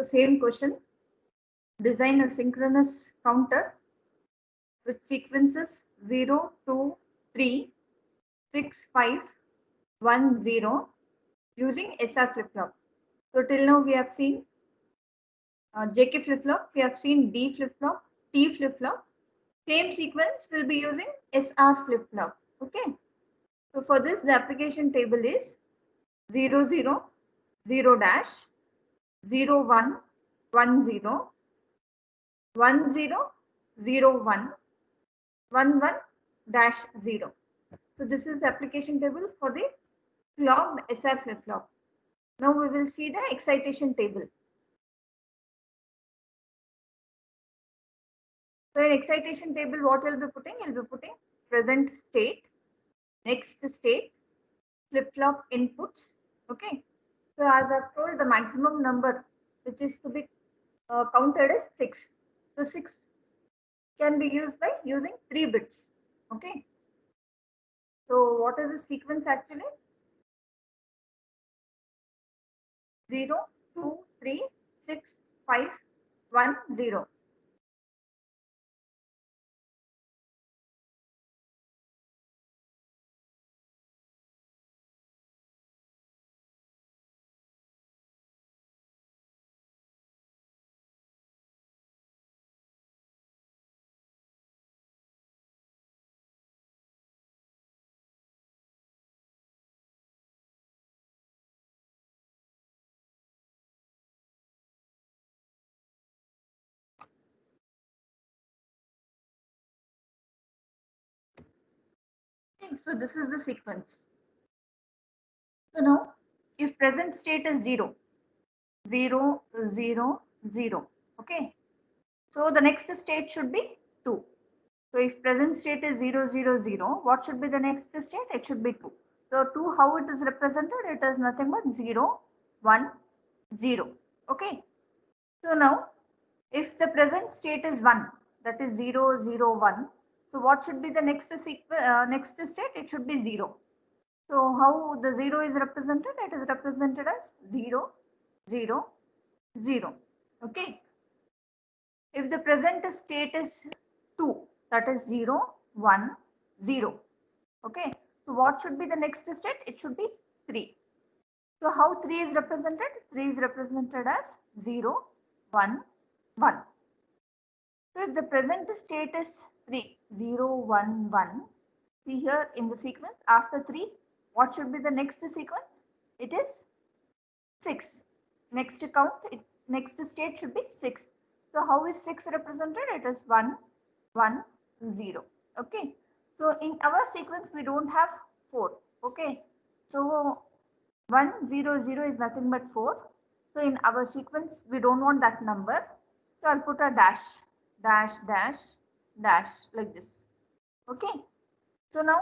So same question. Design a synchronous counter with sequences 0, 2, 3, 6, 5, 1, 0 using SR flip-flop. So till now we have seen JK flip-flop, we have seen D flip-flop, T flip-flop. Same sequence will be using SR flip-flop. Okay. So for this, the application table is 0, 0, 0 dash, 0, 1, 1, 0, 1, 0, 0, 1, 1, 1 dash 0. So this is the application table for the clocked SR flip-flop. Now we will see the excitation table. So in excitation table, what we'll be putting? We'll be putting present state, next state, flip-flop inputs. Okay. So as I've told, the maximum number which is to be counted is 6. So 6 can be used by using 3 bits. Okay. So what is the sequence actually? 0, 2, 3, 6, 5, 1, 0. Okay, so this is the sequence. So now, if present state is 0, 0, 0, 0, okay. So the next state should be 2. So if present state is 0, 0, 0, what should be the next state? It should be 2. So 2, how it is represented? It is nothing but 0, 1, 0. Okay. So now, if the present state is 1, that is 0, 0, 1. So what should be the next state? It should be 0. So how the 0 is represented? It is represented as 0, 0, 0. Okay. If the present state is 2, that is 0, 1, 0. Okay. So what should be the next state? It should be 3. So how 3 is represented? 3 is represented as 0, 1, 1. So if the present state is 3, 0, 1, 1. See here in the sequence after 3, what should be the next sequence? It is 6. Next count, next state should be 6. So how is 6 represented? It is 1, 1, 0. Okay. So in our sequence, we don't have 4. Okay. So 1, 0, 0 is nothing but 4. So in our sequence, we don't want that number. So I'll put a dash, dash, dash, dash like this. Okay. So now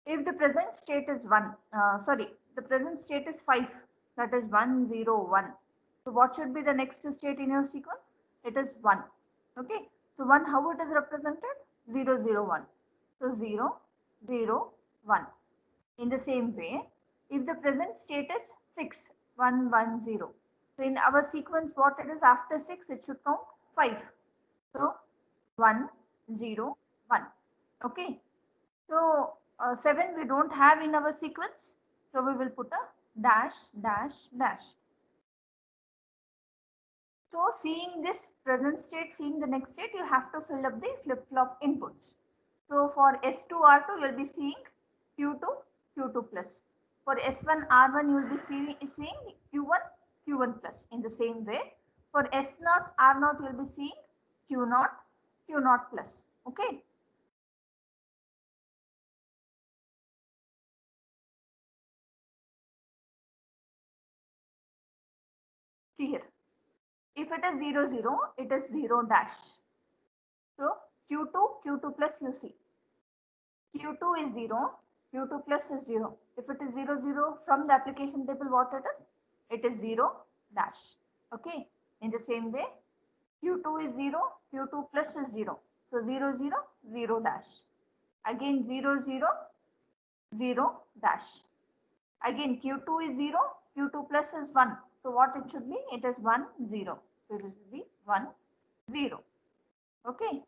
if the present state is the present state is 5, that is 1, 0, 1. So what should be the next state in your sequence? It is 1. Okay. So 1, how it is represented? 0, 0, 1. So 0, 0, 1. In the same way, if the present state is 6, 1, 1, 0. So in our sequence, what it is after 6, it should count 5. So 1, 0, 1. Okay. So 7 we don't have in our sequence. So we will put a dash, dash, dash. So seeing this present state, seeing the next state, you have to fill up the flip-flop inputs. So for S2, R2, you will be seeing Q2, Q2 plus. For S1, R1, you will be seeing Q1, Q1 plus. In the same way, for S0, R0, you will be seeing Q0, Q0 plus. Okay. See here. If it is 0, 0, it is 0 dash. So Q2, Q2 plus you see. Q2 is 0, Q2 plus is 0. If it is 0, 0 from the application table, what it is? It is 0 dash. Okay. In the same way, Q2 is 0, Q2 plus is 0. So 0, 0, 0 dash. Again 0, 0, 0 dash. Again Q2 is 0, Q2 plus is 1. So what it should be? It is 1, 0. So it will be 1, 0. Okay.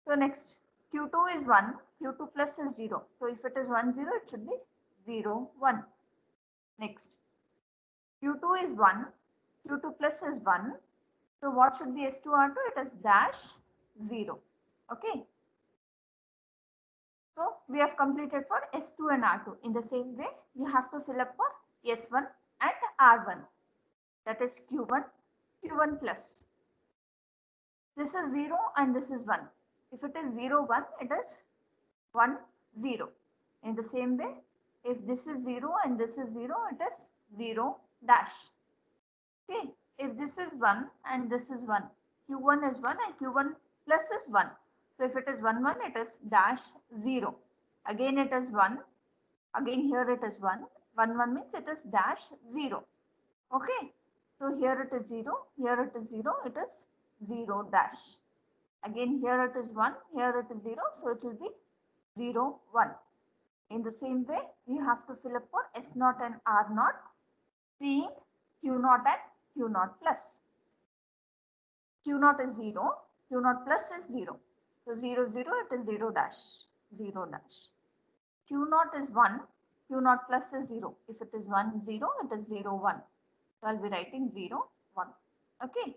So next, Q2 is 1, Q2 plus is 0. So if it is 1, 0, it should be 0, 1. Next, Q2 is 1, Q2 plus is 1. So what should be S2R2? It is dash 0. Okay. So we have completed for S2 and R2. In the same way, you have to fill up for S1 and R1. That is Q1, Q1 plus. This is 0 and this is 1. If it is 0, 1, it is 1, 0. In the same way, if this is 0 and this is 0, it is 0 dash. Okay. If this is 1 and this is 1, Q1 is 1 and Q1 plus is 1. So if it is 1, 1, it is dash 0. Again it is 1. Again here it is 1. 1, 1 means it is dash 0. Okay. So here it is 0. Here it is 0. It is 0 dash. Again here it is 1. Here it is 0. So it will be 0, 1. In the same way, you have to fill up for S0 and R0, seeing Q0 and Q0 plus. Q0 is 0, Q0 plus is 0. So 0, 0, it is 0 dash, 0 dash. Q0 is 1, Q0 plus is 0. If it is 1, 0, it is 0, 1. So I'll be writing 0, 1. Okay.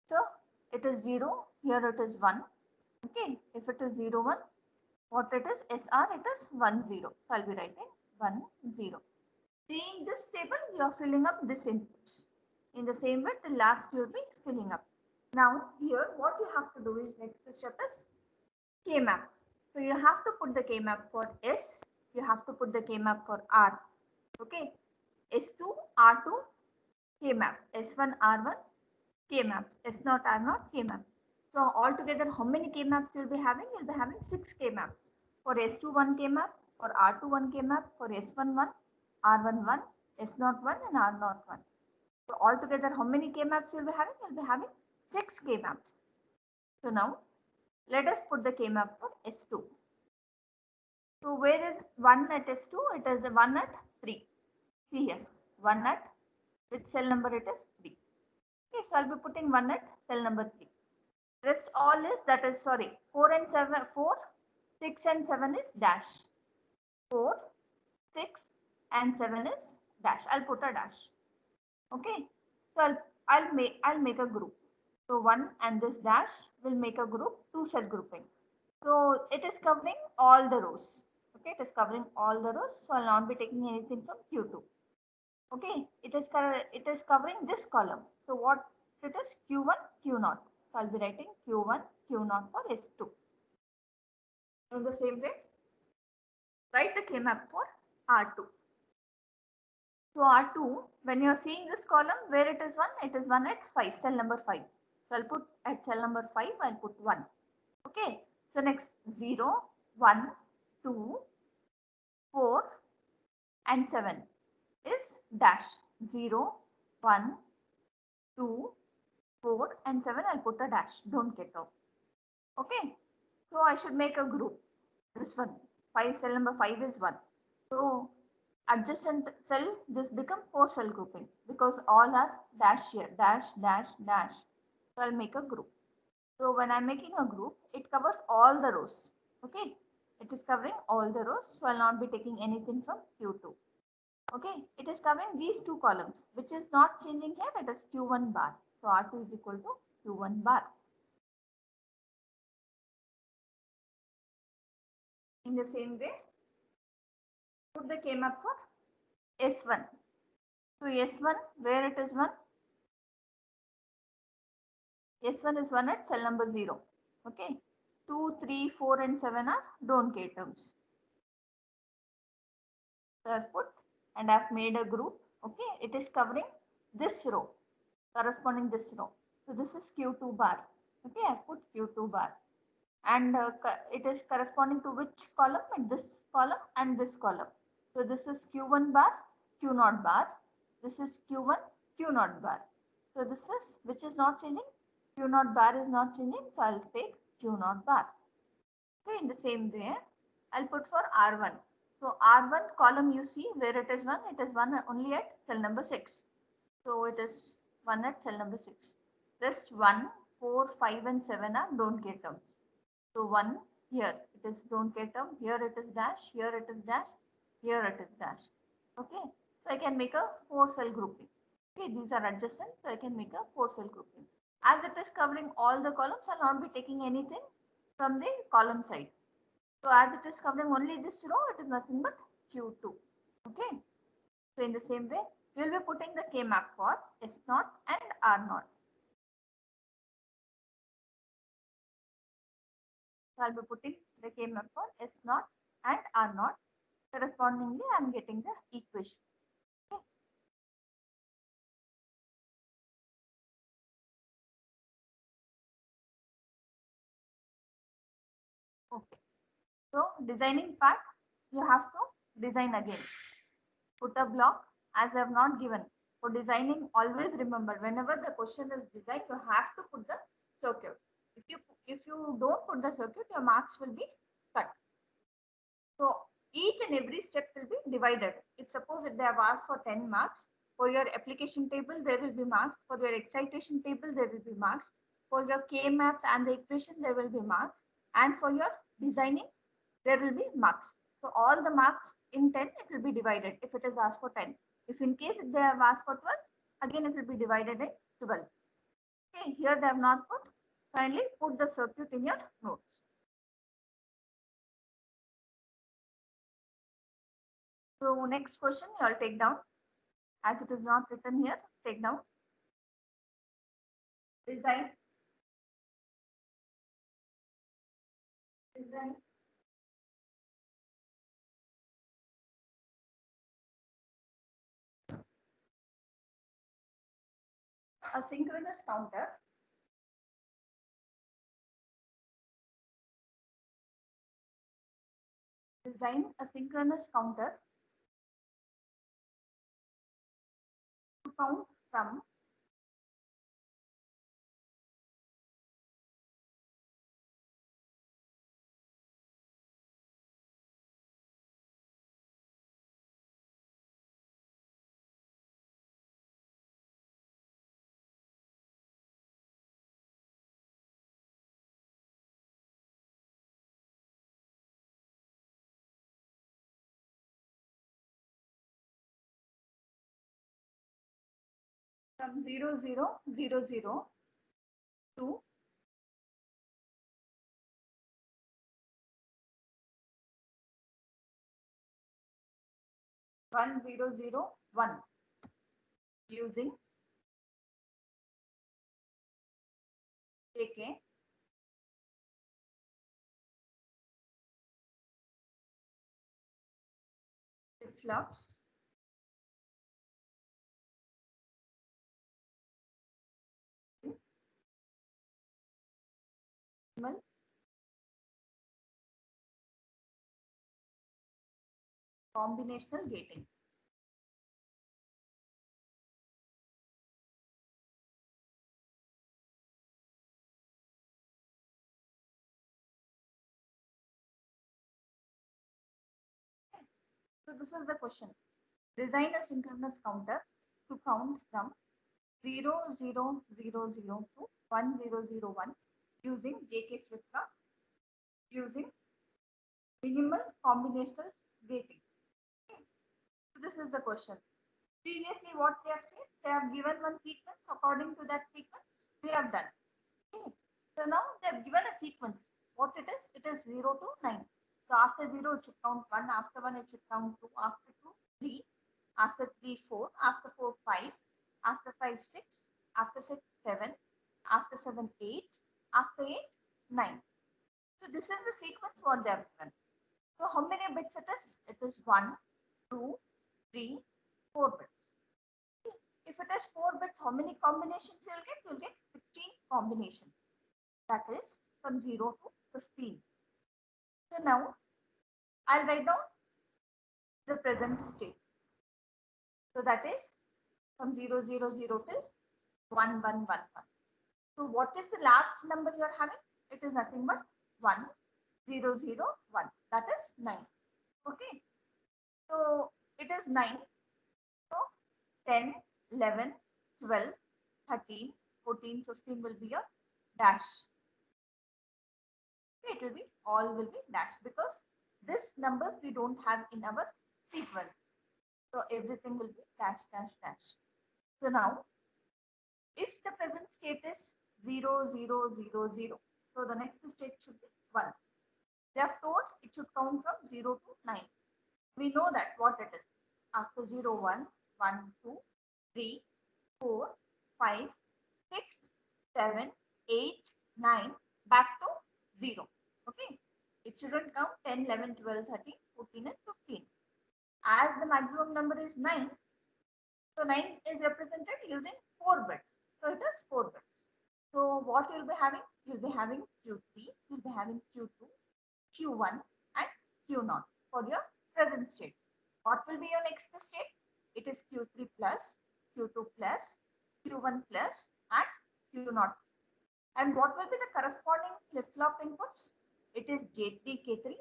So it is 0, here it is 1. Okay. If it is 0, 1, what it is? SR, it is 1, 0. So I'll be writing 1, 0. Seeing this table, you are filling up this inputs. In the same way, the last you will be filling up. Now here, what you have to do is next step is K-map. So you have to put the K-map for S. You have to put the K-map for R. Okay. S2, R2, K-map. S1, R1, K-maps. S0, R0, K-map. So altogether, how many K-maps you will be having? You will be having 6 K-maps. For S2, 1 K-map. For R2, 1 K-map. For S1, 1. R1, 1. S0, 1 and R0, 1. So altogether, how many K-maps you will be having? You will be having 6 K-maps. So now, let us put the K-map for S2. So where is 1 at S2? It is 1 at 3. See here, 1 at which cell number it is? 3. Okay, so I'll be putting 1 at cell number 3. Rest all is, that is, sorry, 4 and 7, 4, 6 and 7 is dash. 4, 6 and 7 is dash. I'll put a dash. Okay, so I'll make a group. So 1 and this dash will make a group, 2 cell grouping. So it is covering all the rows. Okay, it is covering all the rows. So I'll not be taking anything from Q2. Okay, it is covering this column. So what it is? Q1, Q0. So I'll be writing Q1, Q0 for S2. In the same way, write the K-map for R2. So R2, when you are seeing this column, where it is 1, it is 1 at 5, cell number 5. So I'll put at cell number 5, I'll put 1. Okay, so next 0, 1, 2, 4 and 7 is dash. 0, 1, 2, 4 and 7, I'll put a dash. Don't get off. Okay, so I should make a group. This one, 5, cell number 5 is 1. So adjacent cell, this become 4 cell grouping because all are dash here, dash, dash, dash. So I'll make a group. So when I'm making a group, it covers all the rows. Okay, it is covering all the rows. So I'll not be taking anything from Q2. Okay, it is covering these 2 columns, which is not changing here. It is Q1 bar. So R2 is equal to Q1 bar. In the same way, put the K-map for S1. So S1, where it is 1? S1 is 1 at cell number 0. Okay. 2, 3, 4 and 7 are don't care terms. So I've put and I've made a group. Okay. It is covering this row, corresponding this row. So this is Q2 bar. Okay. I've put Q2 bar. And it is corresponding to which column? This column and this column. So this is Q1 bar, Q0 bar. This is Q1, Q0 bar. So this is, which is not changing? Q0 bar is not changing. So I'll take Q0 bar. Okay, in the same way, I'll put for R1. So R1 column you see where it is 1, it is 1 only at cell number 6. So it is 1 at cell number 6. Rest 1, 4, 5 and 7 are don't care terms. So 1 here it is don't care term, here it is dash, here it is dash, here it is dash. Okay. So I can make a 4 cell grouping. Okay, these are adjacent, so I can make a 4 cell grouping. As it is covering all the columns, I'll not be taking anything from the column side. So as it is covering only this row, it is nothing but Q2. Okay. So in the same way, we will be putting the K map for S0 and R0. So I'll be putting the K map for S0 and R0. Correspondingly, I'm getting the equation. Okay. Okay. So designing part, you have to design again. Put a block as I have not given. For designing, always remember whenever the question is designed, you have to put the circuit. If you don't put the circuit, your marks will be cut. So each and every step will be divided. If suppose if they have asked for 10 marks, for your application table there will be marks, for your excitation table there will be marks, for your K maps and the equation there will be marks, and for your designing there will be marks. So all the marks in 10 it will be divided if it is asked for 10. If in case if they have asked for 12, again it will be divided in 12. Okay, here they have not put. Kindly put the circuit in your notes. So next question you all take down. As it is not written here, take down. Design. Design. A synchronous counter. Design a synchronous counter to count from from 0000 to 1001 using JK flip-flops, combinational gating. So this is the question. Design a synchronous counter to count from 0000 to 1001 using JK flip-flop using minimal combinational gating. Okay. So this is the question. Previously, what they have said, they have given one sequence. According to that sequence, we have done. Okay. So now they have given a sequence. What it is? It is 0 to 9. So after 0, it should count 1. After 1, it should count 2. After 2, 3. After 3, 4. After 4, 5. After 5, 6. After 6, 7. After 7, 8. After 8, 9. So this is the sequence what they have given. So how many bits it is? It is 1, 2, 3, 4 bits. If it is 4 bits, how many combinations you will get? You will get 16 combinations. That is from 0 to 15. So now I'll write down the present state. So that is from 000 till 1111. So what is the last number you are having? It is nothing but 1001. That is 9. Okay. So it is 9. So 10, 11, 12, 13, 14, 15 will be your dash. Okay, it will be all will be dash because this numbers we don't have in our sequence. So everything will be dash, dash, dash. So now, if the present state is 0, 0, 0, 0, so the next state should be 1. They have told it should count from 0 to 9. We know that what it is. After 0, 1, 1, 2, 3, 4, 5, 6, 7, 8, 9, back to 0. Okay. It shouldn't count 10, 11, 12, 13, 14 and 15. As the maximum number is 9, so 9 is represented using 4 bits. So it is 4 bits. So what you'll be having? You'll be having Q3, you'll be having Q2, Q1 and Q0 for your present state. What will be your next state? It is Q3 plus, Q2 plus, Q1 plus and Q0. And what will be the corresponding flip-flop inputs? It is J3, K3,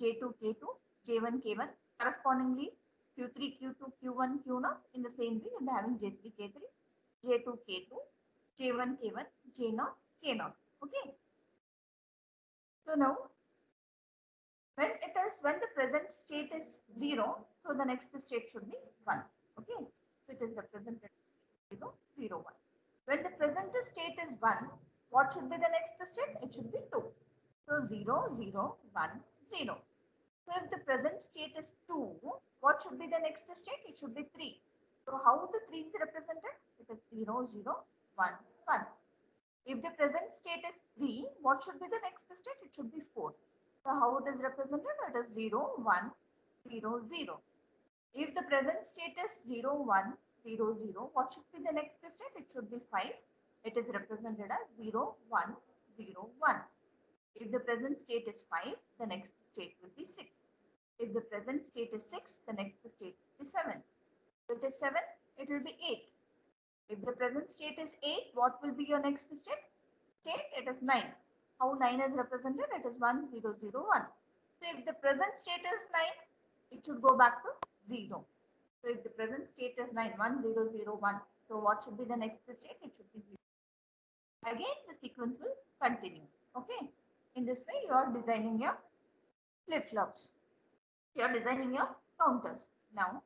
J2, K2, J1, K1. Correspondingly, Q3, Q2, Q1, Q0. In the same way, you'll be having J3, K3, J2, K2, J1, K1, J0, K0. Okay. So now, when the present state is 0, so the next state should be 1. Okay. So it is represented 0, 0, 1. When the present state is 1, what should be the next state? It should be 2. So 0, 0, 1, 0. So if the present state is 2, what should be the next state? It should be 3. So how the 3 is represented? It is 0, 0, 1, 1. If the present state is 3, what should be the next state? It should be 4. So how it is represented? It is 0, 1, 0, 0. If the present state is 0, 1, 0, 0, what should be the next state? It should be 5. It is represented as 0, 1, 0, 1. If the present state is 5, the next state will be 6. If the present state is 6, the next state will be 7. If it is 7, it will be 8. If the present state is 8, what will be your next state? It is 9. How 9 is represented? It is 1, 0, 0, 1. So if the present state is 9, it should go back to 0. So if the present state is 9, 1, 0, 0, 1. So what should be the next state? It should be 0. Again, the sequence will continue. Okay. In this way, you are designing your flip-flops. You are designing your counters. Now,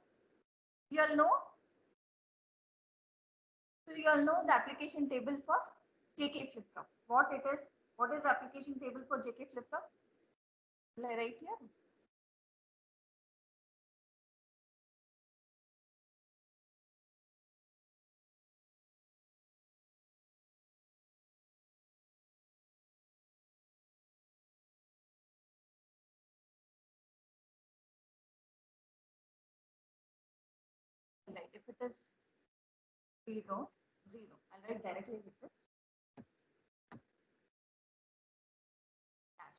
you all know. So you all know the application table for JK flip-flop. What it is? What is the application table for JK flip-flop? Right here. Right. If it is 0, 0, I'll write directly with this. Dash.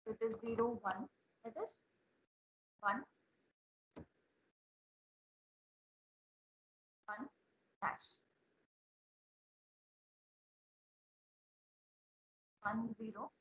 If it is 0, 1, it is 1, 1, dash. 1, 0.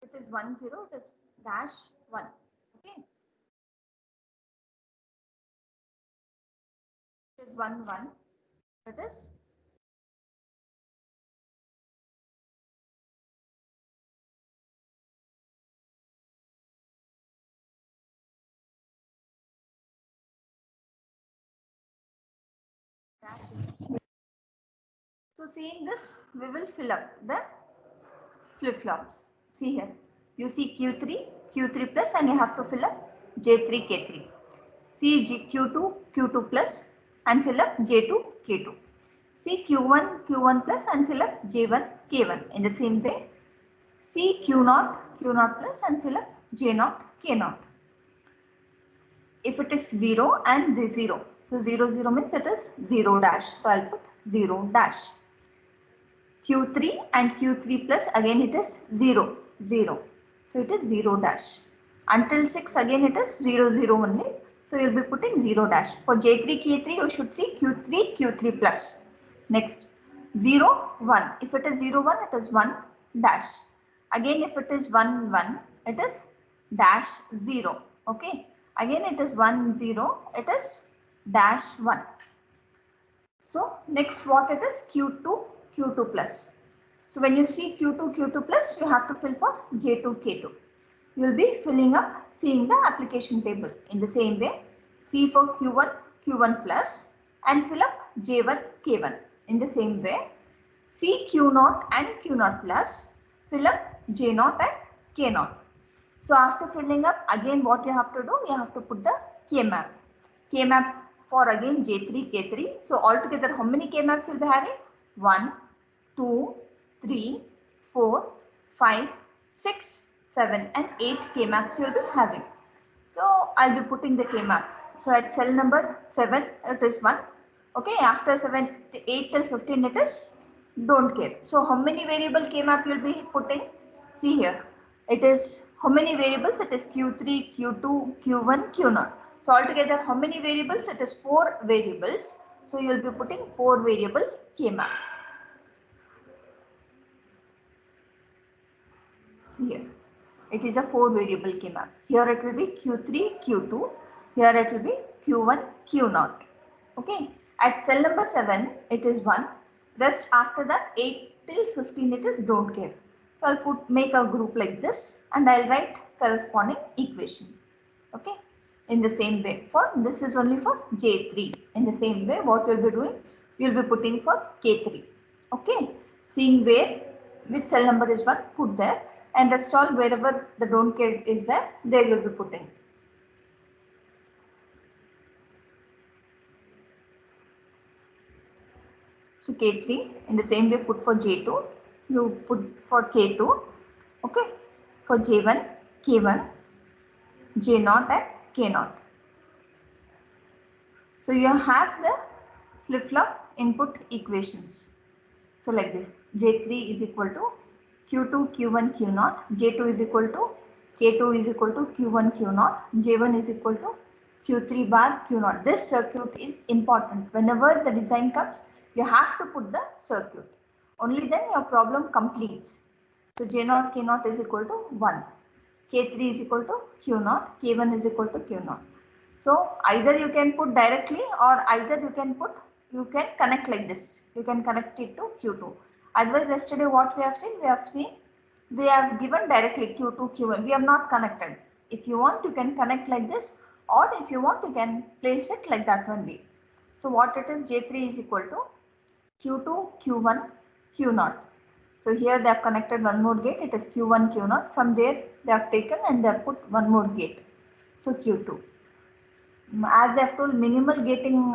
It is 1, 0, it is dash 1. Okay. It is 1, 1. It is dash. So seeing this, we will fill up the flip-flops. See here. You see Q3, Q3 plus and you have to fill up J3, K3. See Q2, Q2 plus and fill up J2, K2. See Q1, Q1 plus and fill up J1, K1. In the same way, see Q0, Q0 plus and fill up J0, K0. If it is 0 and the 0, so 0, 0 means it is 0 dash. So I'll put 0 dash. Q3 and Q3 plus, again it is 0, 0. So it is 0 dash. Until 6 again it is 0, 0 only. So you will be putting 0 dash. For J3, K3 you should see Q3, Q3 plus. Next 0, 1. If it is 0, 1 it is 1 dash. Again if it is 1, 1 it is dash 0. Okay. Again it is 1, 0 it is dash 1. So next what it is Q2, Q2 plus. So when you see Q2, Q2 plus, you have to fill for J2, K2. You will be filling up, seeing the application table. In the same way, see for Q1, Q1 plus and fill up J1, K1. In the same way, see Q0 and Q0 plus, fill up J0 and K0. So after filling up, again what you have to do, you have to put the K map. K map for again J3, K3. So altogether how many K maps will be having? 1, 2, 3, 4, 5, 6, 7 and 8 K maps you will be having. So I'll be putting the K map. So at cell number 7 it is 1. Okay, after 7, 8 till 15 it is don't care. So how many variable K map you will be putting? See here. It is how many variables? It is Q3, Q2, Q1, Q0. So altogether how many variables? It is 4 variables. So you will be putting 4 variable K map. Here it is a 4 variable K map. Here it will be Q3, Q2. Here it will be Q1, Q0. Okay. At cell number 7 it is 1. Rest after that 8 till 15 it is don't care. So I'll make a group like this and I'll write corresponding equation. Okay. In the same way, for this is only for J3. In the same way, what you'll be doing, you'll be putting for K3. Okay. Seeing where which cell number is 1, put there, and rest all wherever the don't care is there you'll be putting. So K3 in the same way put for J2, you put for K2, okay, for J1, K1, J0 and K0. So you have the flip-flop input equations. So like this, J3 is equal to Q2, Q1, Q0, J2 is equal to K2 is equal to Q1, Q0, J1 is equal to Q3 bar Q0. This circuit is important. Whenever the design comes, you have to put the circuit. Only then your problem completes. So J0, K0 is equal to 1. K3 is equal to Q0, K1 is equal to Q0. So either you can put directly or either you can connect like this. You can connect it to Q2. Otherwise, yesterday what we have seen, we have given directly Q2, Q1. We have not connected. If you want, you can connect like this, or if you want, you can place it like that only. So what it is, J3 is equal to Q2, Q1, Q0. So here they have connected one more gate. It is Q1, Q0. From there they have taken and they have put one more gate. So Q2. As they have told, minimal gating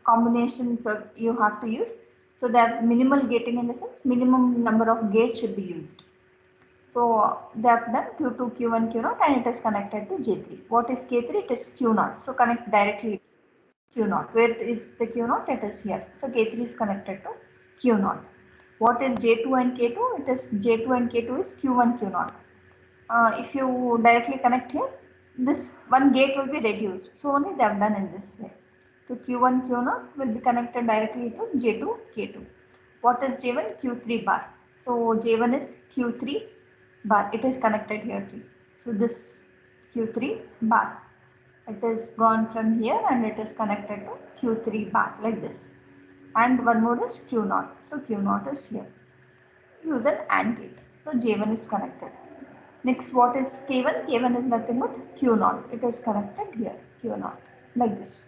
combinations you have to use. So they have minimal gating in the sense minimum number of gates should be used. So they have done Q2, Q1, Q0 and it is connected to J3. What is K3? It is Q0. So connect directly Q0. Where is the Q0? It is here. So K3 is connected to Q0. What is J2 and K2? It is J2 and K2 is Q1, Q0. If you directly connect here, this one gate will be reduced. So only they have done in this way. So Q1, Q0 will be connected directly to J2, K2. What is J1? Q3 bar. So J1 is Q3 bar. It is connected here too. So this Q3 bar. It is gone from here and it is connected to Q3 bar like this. And one more is Q0. So Q0 is here. Use an AND gate. So J1 is connected. Next, what is K1? K1 is nothing but Q0. It is connected here, Q0, like this.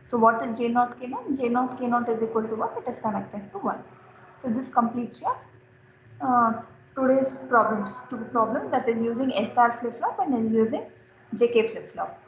So what is J0, K0? J0, K0 is equal to 1. It is connected to 1. So this completes your today's problems. Two problems, that is using SR flip-flop and is using JK flip-flop.